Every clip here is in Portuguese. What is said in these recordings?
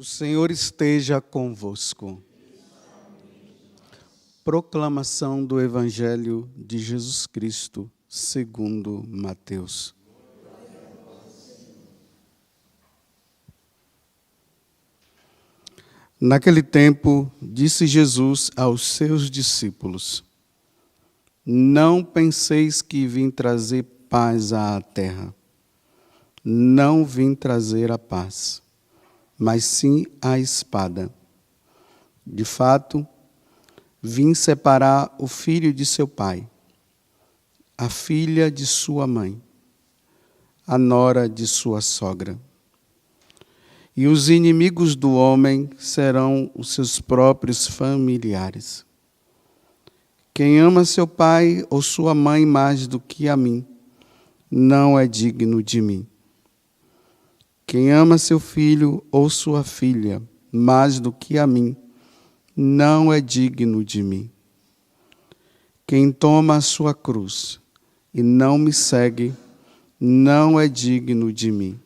O Senhor esteja convosco. Proclamação do Evangelho de Jesus Cristo, segundo Mateus. Naquele tempo, disse Jesus aos seus discípulos: Não penseis que vim trazer paz à terra. Não vim trazer a paz, mas sim a espada. De fato, vim separar o filho de seu pai, a filha de sua mãe, a nora de sua sogra. E os inimigos do homem serão os seus próprios familiares. Quem ama seu pai ou sua mãe mais do que a mim, não é digno de mim. Quem ama seu filho ou sua filha mais do que a mim, não é digno de mim. Quem toma a sua cruz e não me segue, não é digno de mim.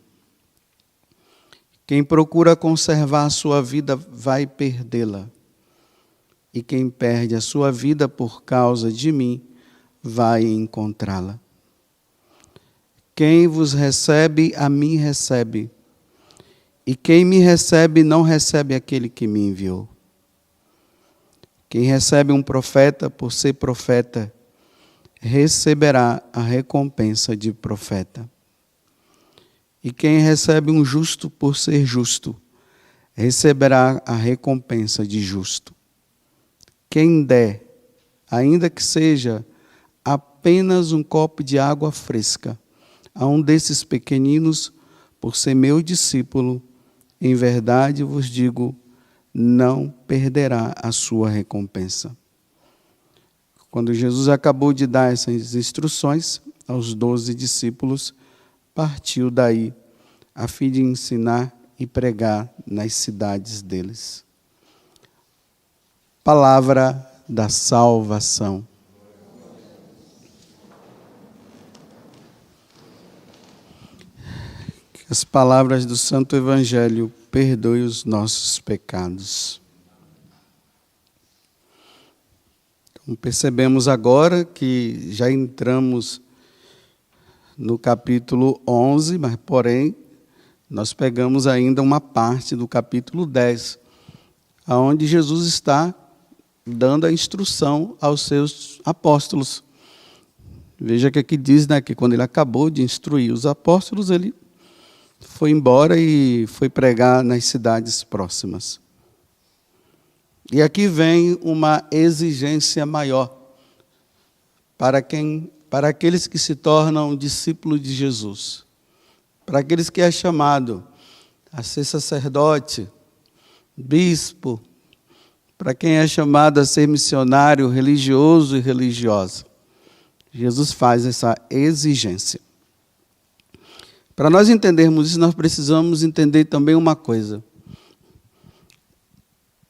Quem procura conservar a sua vida vai perdê-la. E quem perde a sua vida por causa de mim, vai encontrá-la. Quem vos recebe, a mim recebe. E quem me recebe, não recebe aquele que me enviou. Quem recebe um profeta por ser profeta, receberá a recompensa de profeta. E quem recebe um justo por ser justo, receberá a recompensa de justo. Quem der, ainda que seja apenas um copo de água fresca, a um desses pequeninos, por ser meu discípulo, em verdade vos digo, não perderá a sua recompensa. Quando Jesus acabou de dar essas instruções aos 12 discípulos, partiu daí, a fim de ensinar e pregar nas cidades deles. Palavra da salvação. Que as palavras do Santo Evangelho perdoem os nossos pecados. Então, percebemos agora que já entramos no capítulo 11, mas, porém, nós pegamos ainda uma parte do capítulo 10, onde Jesus está dando a instrução aos seus apóstolos. Veja que aqui diz, que quando ele acabou de instruir os apóstolos, ele foi embora e foi pregar nas cidades próximas. E aqui vem uma exigência maior para aqueles que se tornam discípulos de Jesus, para aqueles que é chamado a ser sacerdote, bispo, para quem é chamado a ser missionário religioso e religiosa. Jesus faz essa exigência. Para nós entendermos isso, nós precisamos entender também uma coisa.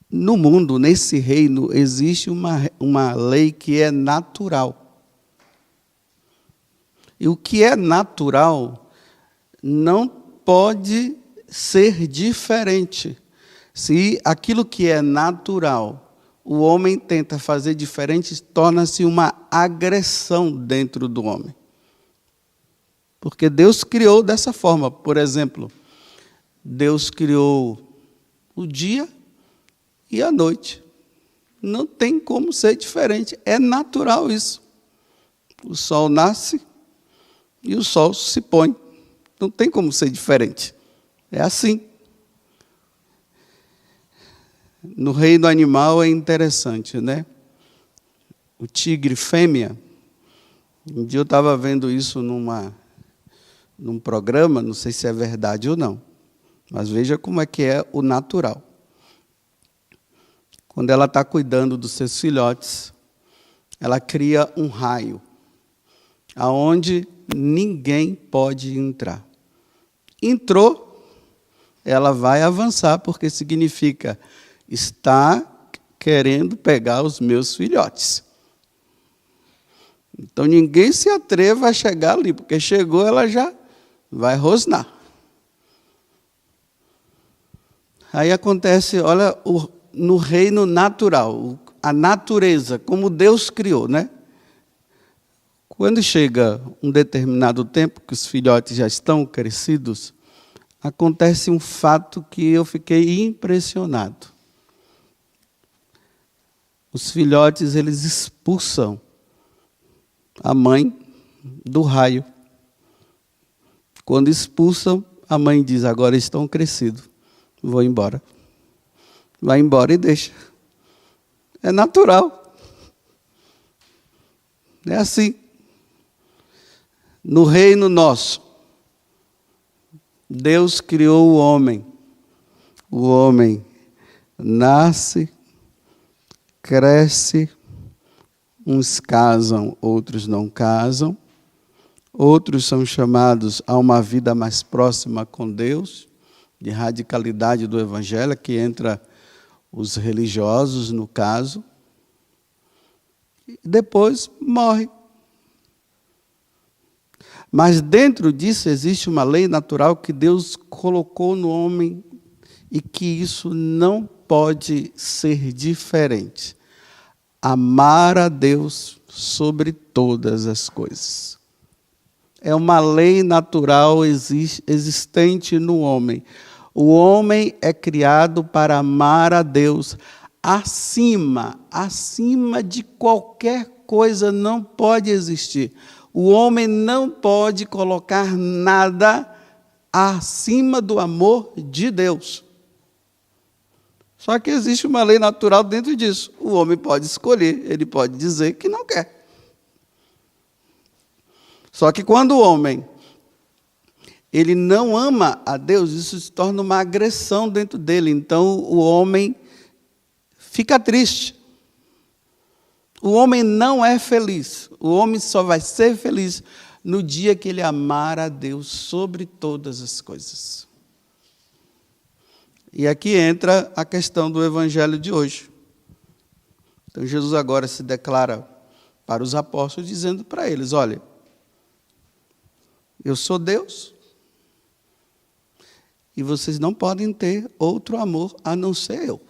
No mundo, nesse reino, existe uma lei que é natural. E o que é natural não pode ser diferente. Se aquilo que é natural, o homem tenta fazer diferente, torna-se uma agressão dentro do homem. Porque Deus criou dessa forma. Por exemplo, Deus criou o dia e a noite. Não tem como ser diferente. É natural isso. O sol nasce e o sol se põe. Não tem como ser diferente. É assim. No reino animal é interessante, O tigre fêmea, um dia eu estava vendo isso num programa, não sei se é verdade ou não, mas veja como é que é o natural. Quando ela está cuidando dos seus filhotes, ela cria um raio, aonde ninguém pode entrar. Entrou, ela vai avançar, porque significa está querendo pegar os meus filhotes. Então ninguém se atreva a chegar ali, porque chegou, ela já vai rosnar. Aí acontece, olha, no reino natural, a natureza, como Deus criou, né? Quando chega um determinado tempo, que os filhotes já estão crescidos, acontece um fato que eu fiquei impressionado. Os filhotes, eles expulsam a mãe do raio. Quando expulsam, a mãe diz, agora estão crescidos, vou embora. Vai embora e deixa. É natural. É assim. No reino nosso, Deus criou o homem. O homem nasce, cresce, uns casam, outros não casam, outros são chamados a uma vida mais próxima com Deus, de radicalidade do Evangelho, que entra os religiosos, no caso, e depois morre. Mas dentro disso existe uma lei natural que Deus colocou no homem e que isso não pode ser diferente. Amar a Deus sobre todas as coisas. É uma lei natural existente no homem. O homem é criado para amar a Deus acima de qualquer coisa, não pode existir. O homem não pode colocar nada acima do amor de Deus. Só que existe uma lei natural dentro disso. O homem pode escolher, ele pode dizer que não quer. Só que quando o homem ele não ama a Deus, isso se torna uma agressão dentro dele. Então o homem fica triste. O homem não é feliz. O homem só vai ser feliz no dia que ele amar a Deus sobre todas as coisas. E aqui entra a questão do evangelho de hoje. Então Jesus agora se declara para os apóstolos, dizendo para eles, olha, eu sou Deus, e vocês não podem ter outro amor a não ser eu.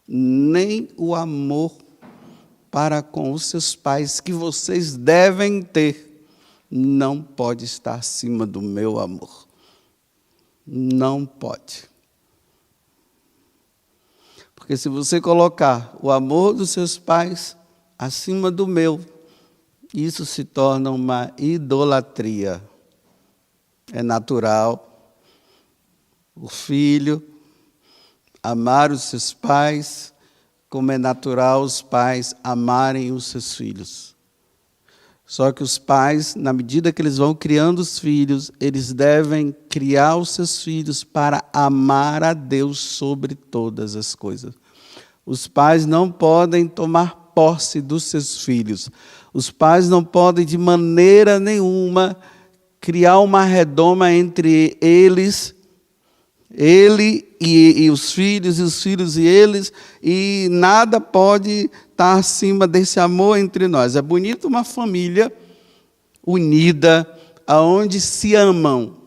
Nem o amor para com os seus pais, que vocês devem ter, não pode estar acima do meu amor. Não pode. Porque se você colocar o amor dos seus pais acima do meu, isso se torna uma idolatria. É natural o filho amar os seus pais, como é natural os pais amarem os seus filhos. Só que os pais, na medida que eles vão criando os filhos, eles devem criar os seus filhos para amar a Deus sobre todas as coisas. Os pais não podem tomar posse dos seus filhos. Os pais não podem, de maneira nenhuma, criar uma redoma entre eles, ele e os filhos e eles, e nada pode estar acima desse amor entre nós. É bonito uma família unida, onde se amam,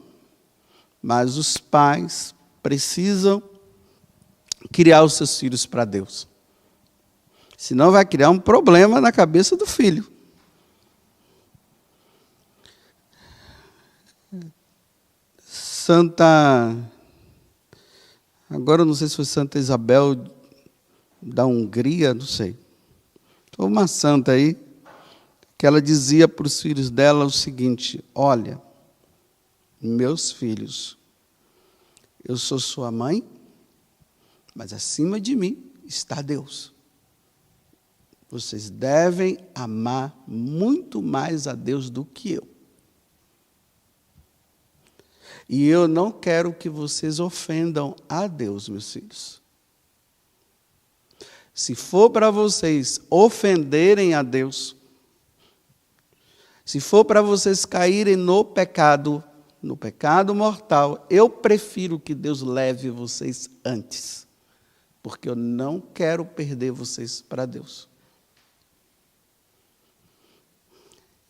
mas os pais precisam criar os seus filhos para Deus. Senão vai criar um problema na cabeça do filho. Agora eu não sei se foi Santa Isabel da Hungria, não sei. Foi uma santa aí, que ela dizia para os filhos dela o seguinte, olha, meus filhos, eu sou sua mãe, mas acima de mim está Deus. Vocês devem amar muito mais a Deus do que eu. E eu não quero que vocês ofendam a Deus, meus filhos. Se for para vocês ofenderem a Deus, se for para vocês caírem no pecado mortal, eu prefiro que Deus leve vocês antes, porque eu não quero perder vocês para Deus.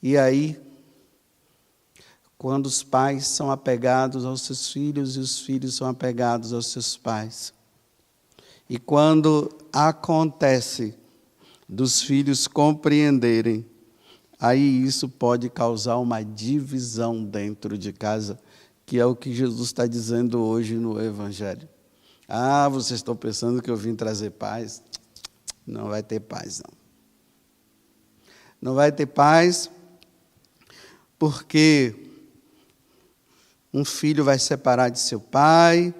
E aí, quando os pais são apegados aos seus filhos e os filhos são apegados aos seus pais. E quando acontece dos filhos compreenderem, aí isso pode causar uma divisão dentro de casa, que é o que Jesus está dizendo hoje no Evangelho. Ah, vocês estão pensando que eu vim trazer paz? Não vai ter paz, não. Não vai ter paz, porque um filho vai separar de seu pai,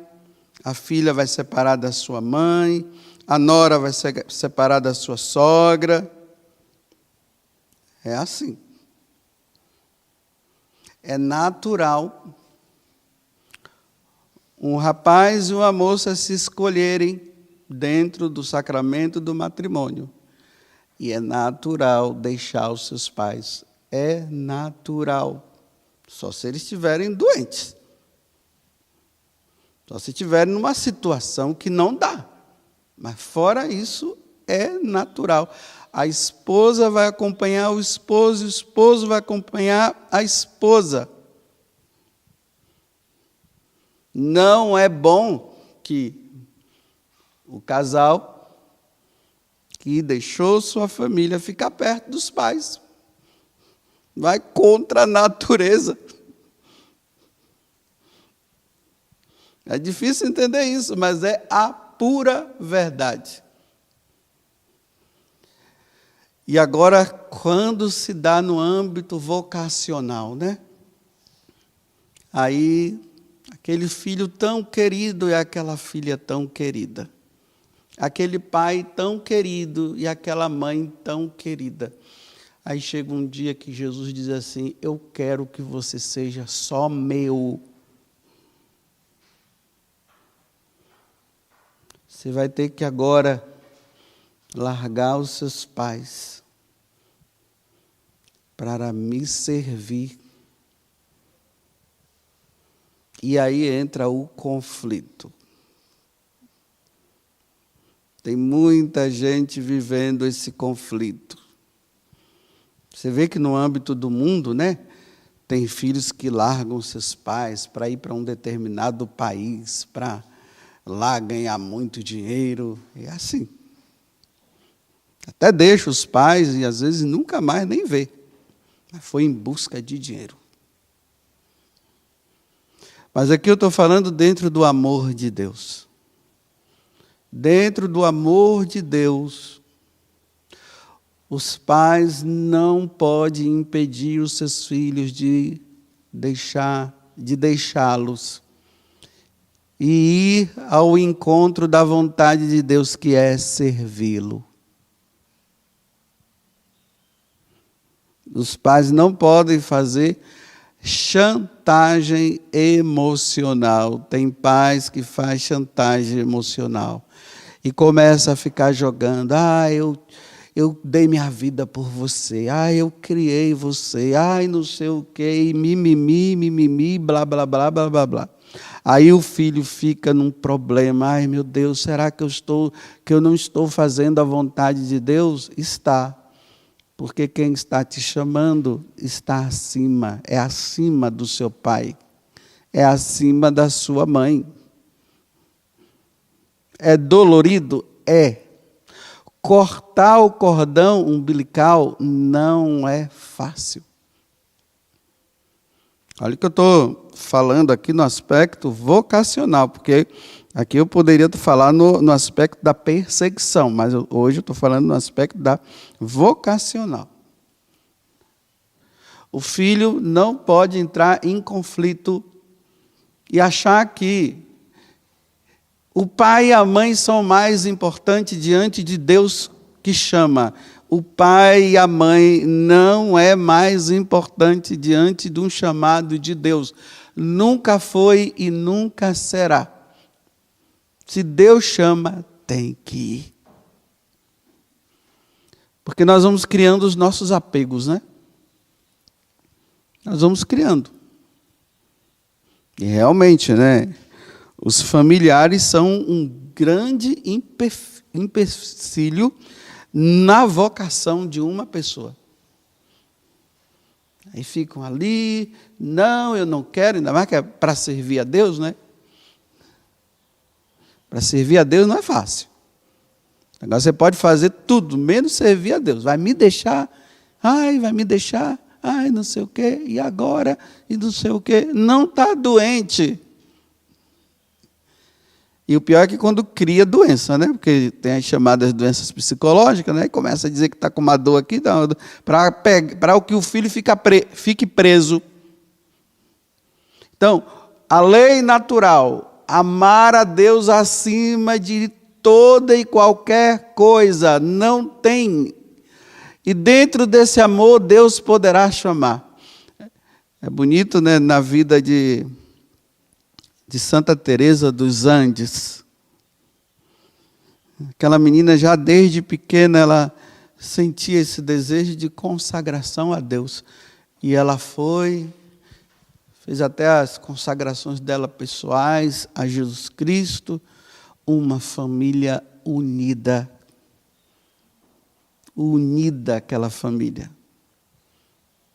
a filha vai separar da sua mãe, a nora vai separar da sua sogra. É assim. É natural um rapaz e uma moça se escolherem dentro do sacramento do matrimônio. E é natural deixar os seus pais. É natural. Só se eles estiverem doentes. Só se estiverem numa situação que não dá. Mas fora isso, é natural. A esposa vai acompanhar o esposo vai acompanhar a esposa. Não é bom que o casal que deixou sua família ficar perto dos pais. Vai contra a natureza. É difícil entender isso, mas é a pura verdade. E agora, quando se dá no âmbito vocacional, né? Aí, aquele filho tão querido e aquela filha tão querida. Aquele pai tão querido e aquela mãe tão querida. Aí chega um dia que Jesus diz assim: eu quero que você seja só meu. Você vai ter que agora largar os seus pais para me servir. E aí entra o conflito. Tem muita gente vivendo esse conflito. Você vê que no âmbito do mundo, né, tem filhos que largam seus pais para ir para um determinado país, para lá ganhar muito dinheiro. É assim. Até deixa os pais e às vezes nunca mais nem vê. Mas foi em busca de dinheiro. Mas aqui eu estou falando dentro do amor de Deus. Dentro do amor de Deus, os pais não podem impedir os seus filhos de deixá-los e ir ao encontro da vontade de Deus, que é servi-lo. Os pais não podem fazer chantagem emocional. Tem pais que fazem chantagem emocional e começa a ficar jogando: eu dei minha vida por você, eu criei você, não sei o quê, mimimi, blá, blá, blá, blá, blá, blá. Aí o filho fica num problema: meu Deus, será que eu não estou fazendo a vontade de Deus? Está. Porque quem está te chamando está acima, é acima do seu pai, é acima da sua mãe. É dolorido? É. Cortar o cordão umbilical não é fácil. Olha o que eu estou falando aqui no aspecto vocacional, porque aqui eu poderia falar no aspecto da perseguição, mas hoje eu estou falando no aspecto da vocacional. O filho não pode entrar em conflito e achar que o pai e a mãe são mais importantes diante de Deus que chama. O pai e a mãe não é mais importante diante de um chamado de Deus. Nunca foi e nunca será. Se Deus chama, tem que ir. Porque nós vamos criando os nossos apegos, né? Nós vamos criando. E realmente, né? Os familiares são um grande empecilho na vocação de uma pessoa. Aí ficam ali, não, eu não quero, ainda mais que é para servir a Deus, né? Para servir a Deus não é fácil. Agora você pode fazer tudo, menos servir a Deus. Vai me deixar, vai me deixar, não sei o quê, e agora, e não sei o quê. Não está doente. E o pior é que quando cria doença, né? Porque tem as chamadas doenças psicológicas, né? E começa a dizer que está com uma dor aqui, para que o filho fique preso. Então, a lei natural, amar a Deus acima de toda e qualquer coisa, não tem. E dentro desse amor, Deus poderá chamar. É bonito, né? Na vida de Santa Teresa dos Andes. Aquela menina já desde pequena ela sentia esse desejo de consagração a Deus. E ela fez até as consagrações dela pessoais a Jesus Cristo, uma família unida. Unida aquela família.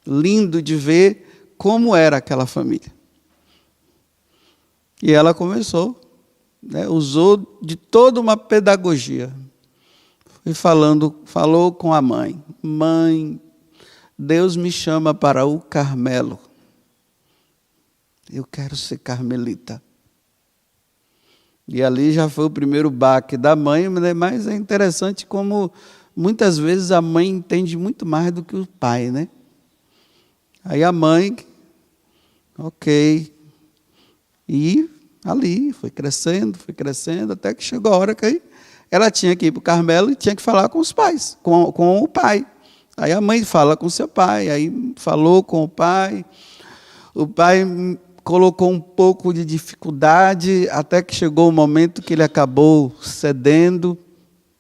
Lindo de ver como era aquela família. E ela começou, né, usou de toda uma pedagogia. Falou com a mãe. Mãe, Deus me chama para o Carmelo. Eu quero ser carmelita. E ali já foi o primeiro baque da mãe, mas é interessante como muitas vezes a mãe entende muito mais do que o pai, né? Aí a mãe, ok, e ali foi crescendo, até que chegou a hora que ela tinha que ir para o Carmelo e tinha que falar com os pais, com o pai. Aí a mãe fala com seu pai, aí falou com o pai colocou um pouco de dificuldade, até que chegou o momento que ele acabou cedendo.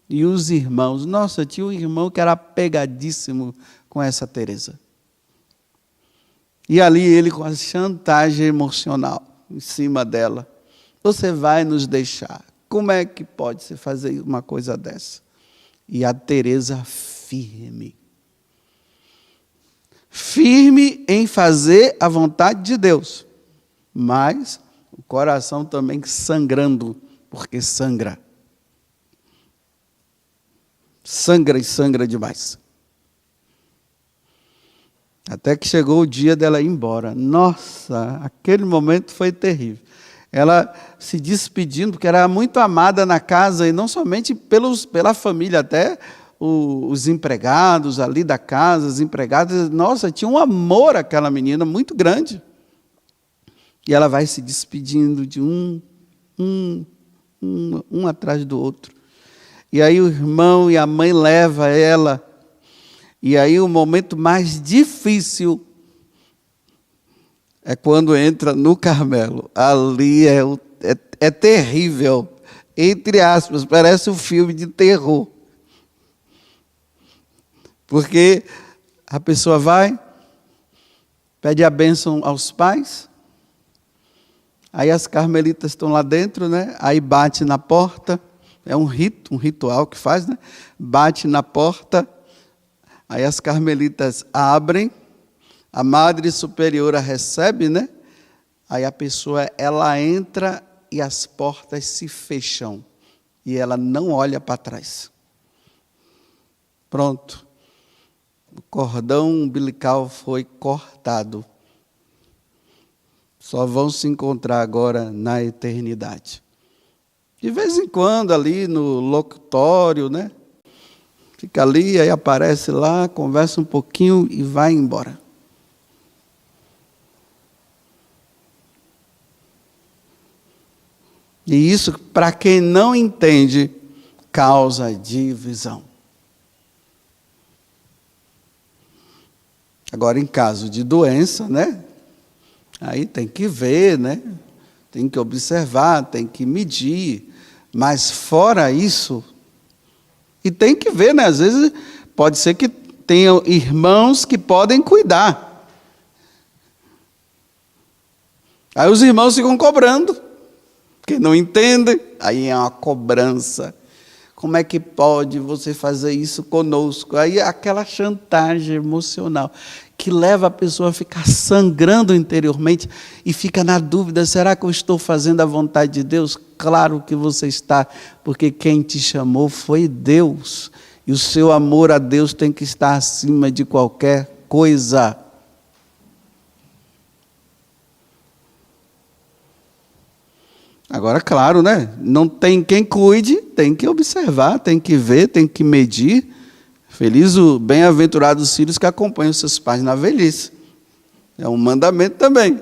E os irmãos, nossa, tinha um irmão que era apegadíssimo com essa Teresa. E ali ele com a chantagem emocional em cima dela. Você vai nos deixar. Como é que pode se fazer uma coisa dessa? E a Teresa firme. Firme em fazer a vontade de Deus. Mas o coração também sangrando, porque sangra. Sangra e sangra demais. Até que chegou o dia dela ir embora. Nossa, aquele momento foi terrível. Ela se despedindo, porque era muito amada na casa, e não somente pela família, até os empregados ali da casa, as empregadas. Nossa, tinha um amor aquela menina muito grande. E ela vai se despedindo de um atrás do outro. E aí o irmão e a mãe levam ela. E aí o momento mais difícil é quando entra no Carmelo. Ali é terrível. Entre aspas, parece um filme de terror. Porque a pessoa vai, pede a bênção aos pais. Aí as carmelitas estão lá dentro, né? Aí bate na porta. É um ritual que faz, né? Bate na porta. Aí as carmelitas abrem, a Madre Superiora recebe, né? Aí a pessoa, ela entra e as portas se fecham. E ela não olha para trás. Pronto. O cordão umbilical foi cortado. Só vão se encontrar agora na eternidade. De vez em quando ali no locutório, né? Fica ali, aí aparece lá, conversa um pouquinho e vai embora. E isso, para quem não entende, causa divisão. Agora, em caso de doença, né? Aí tem que ver, né? Tem que observar, tem que medir. Mas fora isso, e tem que ver, né? Às vezes pode ser que tenham irmãos que podem cuidar. Aí os irmãos ficam cobrando, porque não entendem. Aí é uma cobrança Como é que pode você fazer isso conosco? Aí aquela chantagem emocional que leva a pessoa a ficar sangrando interiormente e fica na dúvida, será que eu estou fazendo a vontade de Deus? Claro que você está, porque quem te chamou foi Deus. E o seu amor a Deus tem que estar acima de qualquer coisa. Agora, claro, né? Não tem quem cuide, tem que observar, tem que ver, tem que medir. Feliz o bem-aventurado os filhos que acompanham seus pais na velhice. É um mandamento também.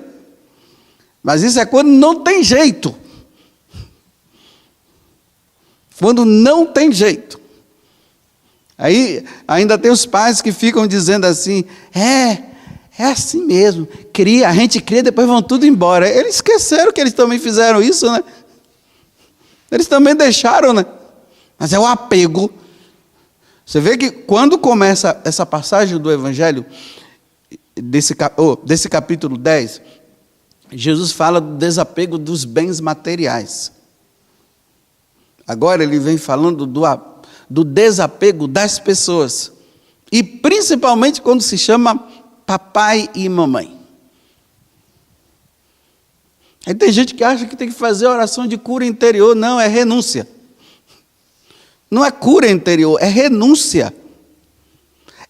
Mas isso é quando não tem jeito. Quando não tem jeito. Aí ainda tem os pais que ficam dizendo assim, é assim mesmo, a gente cria, depois vão tudo embora. Eles esqueceram que eles também fizeram isso, né? Eles também deixaram, né? Mas é o apego. Você vê que quando começa essa passagem do Evangelho, desse capítulo 10, Jesus fala do desapego dos bens materiais. Agora ele vem falando do desapego das pessoas. E principalmente quando se chama papai e mamãe. Aí tem gente que acha que tem que fazer oração de cura interior. Não, é renúncia. Não é cura interior, é renúncia.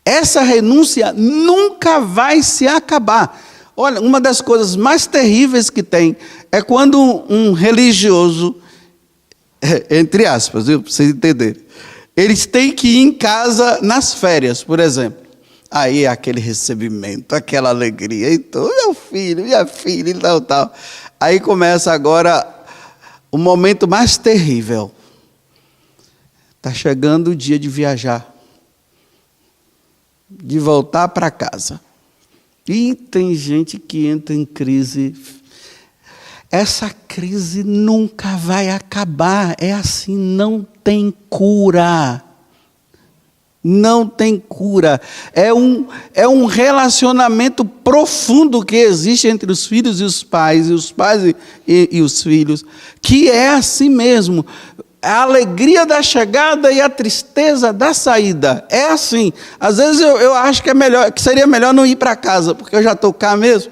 Essa renúncia nunca vai se acabar. Olha, uma das coisas mais terríveis que tem é quando um religioso, entre aspas, para vocês entenderem, eles têm que ir em casa nas férias, por exemplo. Aí é aquele recebimento, aquela alegria. Então, meu filho, minha filha e tal. Aí começa agora o momento mais terrível. Está chegando o dia de viajar, de voltar para casa. E tem gente que entra em crise. Essa crise nunca vai acabar. É assim, não tem cura. Não tem cura. É um relacionamento profundo que existe entre os filhos e os pais e os filhos, que é assim mesmo. A alegria da chegada e a tristeza da saída. É assim. Às vezes eu acho que seria melhor não ir para casa, porque eu já estou cá mesmo.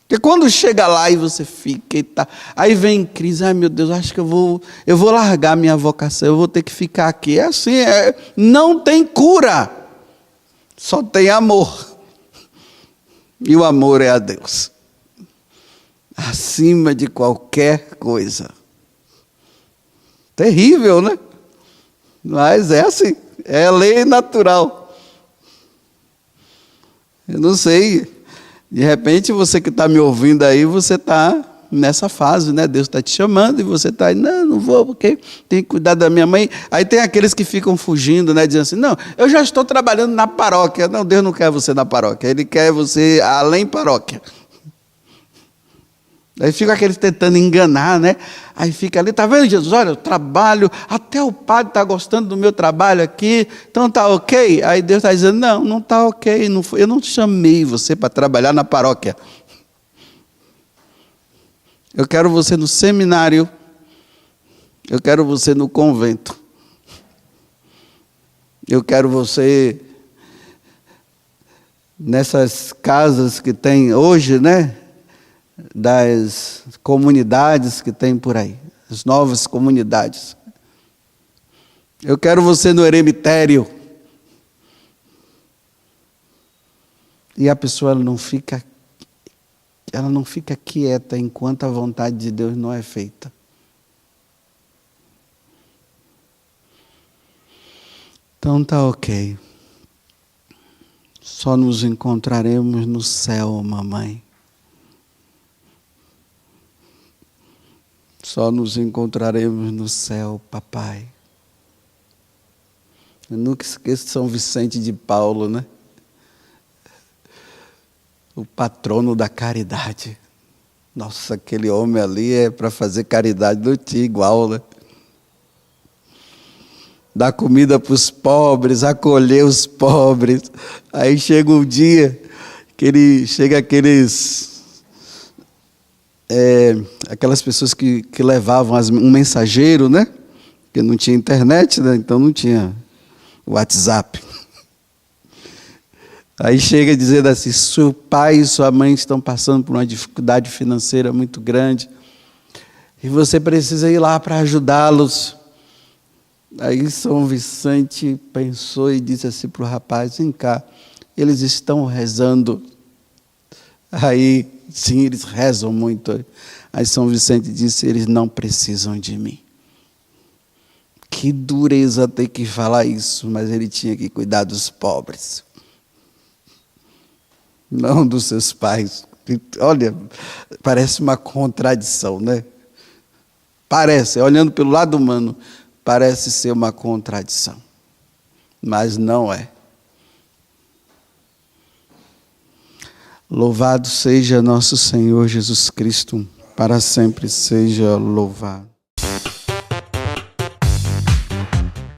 Porque quando chega lá e você fica e tá, aí vem crise, ai meu Deus, acho que eu vou largar minha vocação, eu vou ter que ficar aqui. É assim, não tem cura, só tem amor. E o amor é a Deus, acima de qualquer coisa. Terrível, né? Mas é assim, é lei natural. Eu não sei, de repente você que está me ouvindo aí, você está nessa fase, né? Deus está te chamando e você está aí, não vou porque tenho que cuidar da minha mãe. Aí tem aqueles que ficam fugindo, né? Dizendo assim, não, eu já estou trabalhando na paróquia. Não, Deus não quer você na paróquia, Ele quer você além paróquia. Aí fica aqueles tentando enganar, né? Aí fica ali, tá vendo, Jesus? Olha, eu trabalho, até o padre está gostando do meu trabalho aqui, então tá ok? Aí Deus está dizendo, não está ok, eu não chamei você para trabalhar na paróquia. Eu quero você no seminário, eu quero você no convento. Eu quero você nessas casas que tem hoje, né? Das comunidades que tem por aí, as novas comunidades. Eu quero você no eremitério. E a pessoa ela não fica quieta enquanto a vontade de Deus não é feita. Então tá ok. Só nos encontraremos no céu, mamãe. Só nos encontraremos no céu, papai. Eu nunca esqueço de São Vicente de Paulo, né? O patrono da caridade. Nossa, aquele homem ali é para fazer caridade, não tinha igual, né? Dar comida para os pobres, acolher os pobres. Aí chega um dia que chega aquelas pessoas que levavam um mensageiro, né? Porque não tinha internet, né? Então não tinha WhatsApp. Aí chega dizendo assim, seu pai e sua mãe estão passando por uma dificuldade financeira muito grande e você precisa ir lá para ajudá-los. Aí São Vicente pensou e disse assim para o rapaz, vem cá, eles estão rezando. Aí, sim, eles rezam muito. Aí São Vicente disse, eles não precisam de mim. Que dureza ter que falar isso, mas ele tinha que cuidar dos pobres. Não dos seus pais. Olha, parece uma contradição, né? Parece, olhando pelo lado humano, parece ser uma contradição. Mas não é. Louvado seja nosso Senhor Jesus Cristo, para sempre seja louvado.